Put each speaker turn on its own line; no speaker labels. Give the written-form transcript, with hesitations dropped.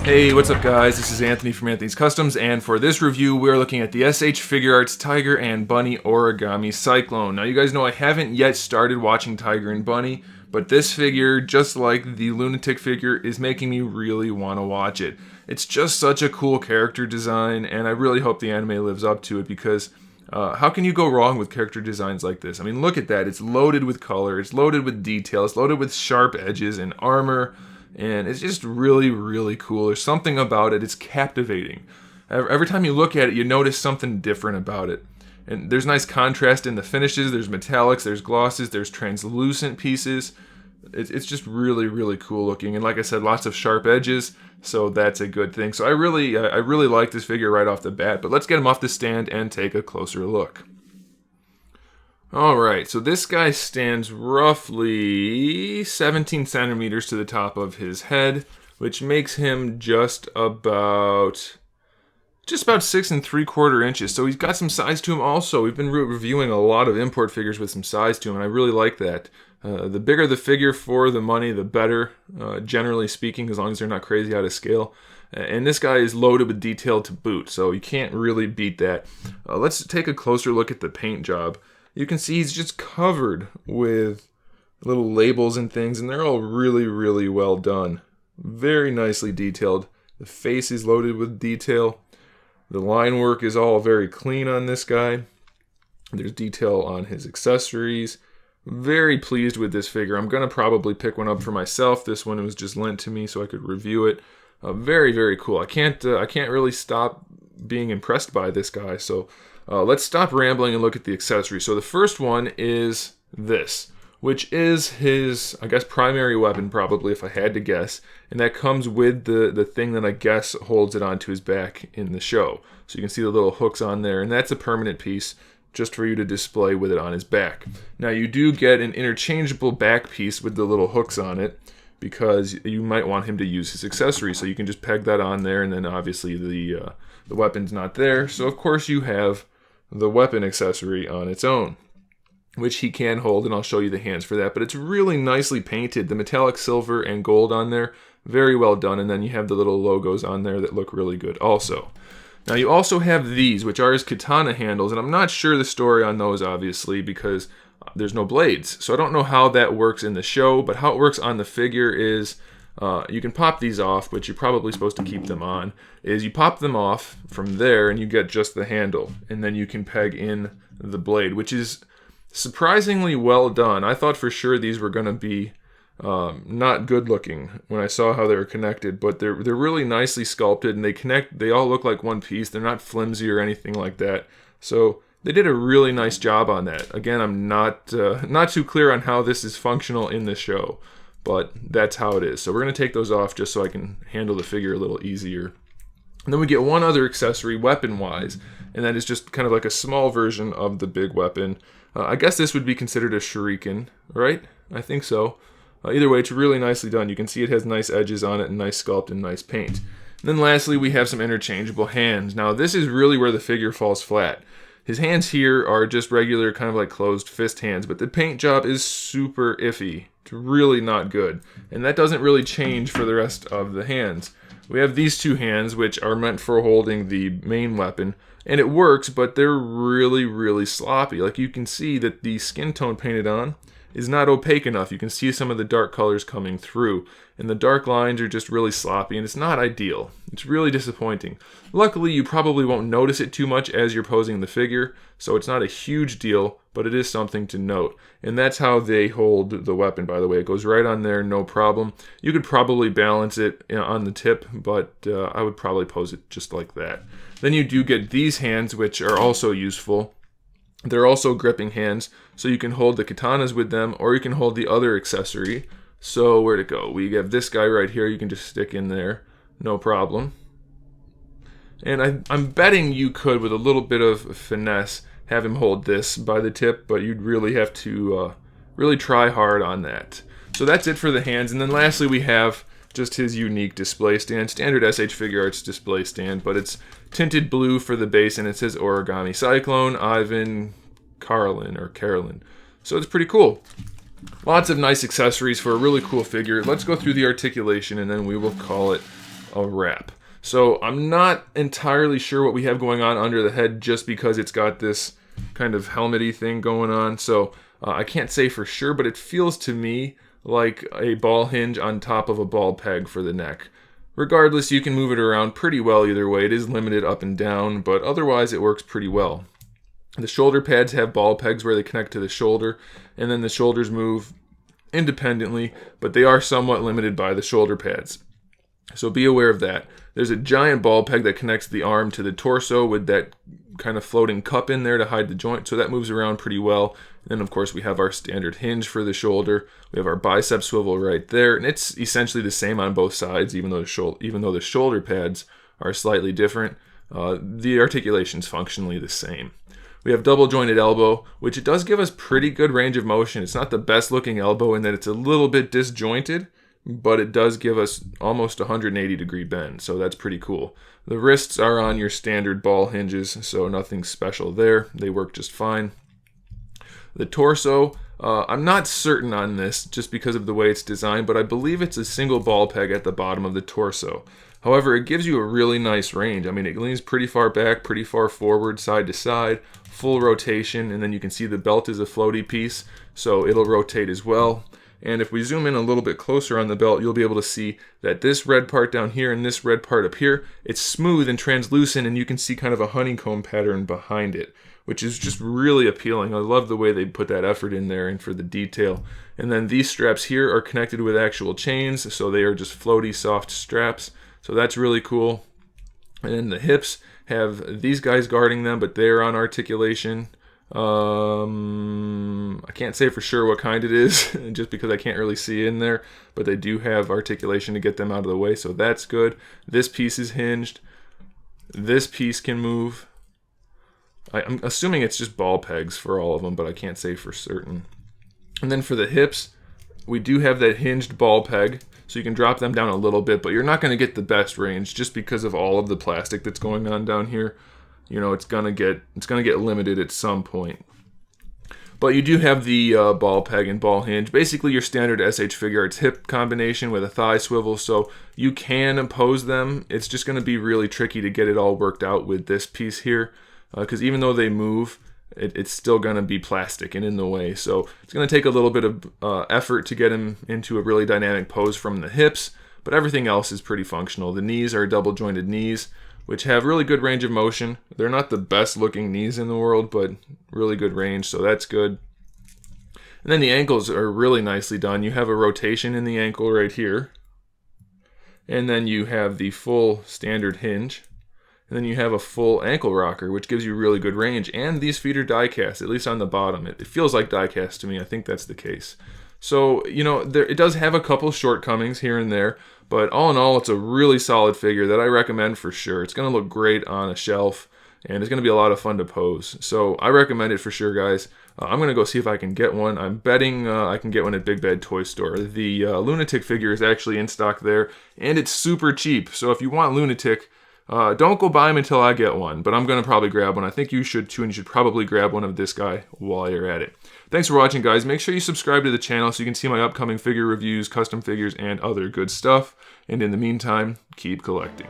Hey, what's up guys? This is Anthony from Anthony's Customs, and for this review we're looking at the SH Figuarts Tiger and Bunny Origami Cyclone. Now you guys know I haven't yet started watching Tiger and Bunny, but this figure, just like the Lunatic figure, is making me really want to watch it. It's just such a cool character design, and I really hope the anime lives up to it because how can you go wrong with character designs like this? I mean, look at that. It's loaded with color, it's loaded with detail, it's loaded with sharp edges and armor. And it's just really, really cool. There's something about it. It's captivating. Every time you look at it, you notice something different about it. And there's nice contrast in the finishes. There's metallics, there's glosses, there's translucent pieces. It's just really, really cool looking. And like I said, lots of sharp edges, so that's a good thing. So I really like this figure right off the bat. But let's get him off the stand and take a closer look. Alright, so this guy stands roughly 17 centimeters to the top of his head, which makes him just about 6 3/4 inches. So he's got some size to him also. We've been reviewing a lot of import figures with some size to him, and I really like that. The bigger the figure for the money, the better, generally speaking, as long as they're not crazy out of scale. And this guy is loaded with detail to boot, so you can't really beat that. Let's take a closer look at the paint job. You can see he's just covered with little labels and things, and they're all really, really well done. Very nicely detailed. The face is loaded with detail. The line work is all very clean on this guy. There's detail on his accessories. Very pleased with this figure. I'm going to probably pick one up for myself. This one was just lent to me so I could review it. Very, very cool. I can't really stop being impressed by this guy, so let's stop rambling and look at the accessories. So the first one is this, which is his, I guess, primary weapon probably, if I had to guess. And that comes with the thing that I guess holds it onto his back in the show. So you can see the little hooks on there, and that's a permanent piece just for you to display with it on his back. Now you do get an interchangeable back piece with the little hooks on it, because you might want him to use his accessories. So you can just peg that on there, and then obviously the weapon's not there. So of course you have the weapon accessory on its own, which he can hold, and I'll show you the hands for that. But it's really nicely painted. The metallic silver and gold on there, very well done. And then you have the little logos on there that look really good also. Now you also have these, which are his Katana Handles, and I'm not sure the story on those, obviously, because there's no blades. So I don't know how that works in the show, but how it works on the figure is you can pop these off, but you're probably supposed to keep them on, is you pop them off from there and you get just the handle, and then you can peg in the blade, which is surprisingly well done. I thought for sure these were going to be not good looking when I saw how they were connected, but they're really nicely sculpted, and they all look like one piece. They're not flimsy or anything like that. So they did a really nice job on that. Again, I'm not too clear on how this is functional in the show, but that's how it is. So we're going to take those off just so I can handle the figure a little easier. And then we get one other accessory weapon-wise, and that is just kind of like a small version of the big weapon. I guess this would be considered a shuriken, right? I think so. Either way, it's really nicely done. You can see it has nice edges on it, and nice sculpt, and nice paint. And then lastly, we have some interchangeable hands. Now, this is really where the figure falls flat. His hands here are just regular, kind of like closed fist hands, but the paint job is super iffy. It's really not good. And that doesn't really change for the rest of the hands. We have these two hands, which are meant for holding the main weapon, and it works, but they're really, really sloppy. Like, you can see that the skin tone painted on is not opaque enough. You can see some of the dark colors coming through, and the dark lines are just really sloppy, and it's not ideal. It's really disappointing. Luckily, you probably won't notice it too much as you're posing the figure, so it's not a huge deal, but it is something to note. And that's how they hold the weapon, by the way. It goes right on there, no problem. You could probably balance it on the tip, but I would probably pose it just like that. Then you do get these hands, which are also useful. They're also gripping hands, so you can hold the katanas with them, or you can hold the other accessory. So where'd it go? We have this guy right here. You can just stick in there, no problem. And I'm betting you could, with a little bit of finesse, have him hold this by the tip, but you'd really have to really try hard on that. So that's it for the hands. And then lastly, we have just his unique display stand, standard SH Figuarts display stand, but it's tinted blue for the base, and it says Origami Cyclone, Ivan, Carolyn. So it's pretty cool. Lots of nice accessories for a really cool figure. Let's go through the articulation, and then we will call it a wrap. So I'm not entirely sure what we have going on under the head just because it's got this kind of helmety thing going on. So I can't say for sure, but it feels to me like a ball hinge on top of a ball peg for the neck. Regardless, you can move it around pretty well either way. It is limited up and down, but otherwise it works pretty well. The shoulder pads have ball pegs where they connect to the shoulder, and then the shoulders move independently, but they are somewhat limited by the shoulder pads. So be aware of that. There's a giant ball peg that connects the arm to the torso with that kind of floating cup in there to hide the joint, so that moves around pretty well. And then of course we have our standard hinge for the shoulder. We have our bicep swivel right there, and it's essentially the same on both sides, even though the shoulder pads are slightly different. The articulation's functionally the same. We have double jointed elbow, which it does give us pretty good range of motion. It's not the best looking elbow in that it's a little bit disjointed, but it does give us almost 180 degree bend, so that's pretty cool. The wrists are on your standard ball hinges, so nothing special there. They work just fine. The torso, I'm not certain on this just because of the way it's designed, but I believe it's a single ball peg at the bottom of the torso. However, it gives you a really nice range. I mean, it leans pretty far back, pretty far forward, side to side, full rotation, and then you can see the belt is a floaty piece, so it'll rotate as well. And if we zoom in a little bit closer on the belt, you'll be able to see that this red part down here and this red part up here, it's smooth and translucent, and you can see kind of a honeycomb pattern behind it, which is just really appealing. I love the way they put that effort in there and for the detail. And then these straps here are connected with actual chains, so they are just floaty, soft straps. So that's really cool. And then the hips have these guys guarding them, but they're on articulation. I can't say for sure what kind it is, just because I can't really see in there, but they do have articulation to get them out of the way, so that's good. This piece is hinged. This piece can move. I'm assuming it's just ball pegs for all of them, but I can't say for certain. And then for the hips, we do have that hinged ball peg, so you can drop them down a little bit, but you're not going to get the best range just because of all of the plastic that's going on down here. You know, it's gonna get limited at some point. But you do have the ball peg and ball hinge, basically your standard SH Figuarts hip combination with a thigh swivel, so you can oppose them. It's just going to be really tricky to get it all worked out with this piece here, because even though they move, it's still going to be plastic and in the way. So it's going to take a little bit of effort to get him into a really dynamic pose from the hips, but everything else is pretty functional. The knees are double jointed knees, which have really good range of motion. They're not the best looking knees in the world, but really good range, so that's good. And then the ankles are really nicely done. You have a rotation in the ankle right here. And then you have the full standard hinge. And then you have a full ankle rocker, which gives you really good range. And these feet are die cast, at least on the bottom. It feels like die cast to me. I think that's the case. So, you know, it does have a couple shortcomings here and there, but all in all, it's a really solid figure that I recommend for sure. It's going to look great on a shelf, and it's going to be a lot of fun to pose. So I recommend it for sure, guys. I'm going to go see if I can get one. I'm betting I can get one at Big Bad Toy Store. The Lunatic figure is actually in stock there, and it's super cheap. So if you want Lunatic, don't go buy him until I get one, but I'm going to probably grab one. I think you should too, and you should probably grab one of this guy while you're at it. Thanks for watching, guys. Make sure you subscribe to the channel so you can see my upcoming figure reviews, custom figures, and other good stuff. And in the meantime, keep collecting.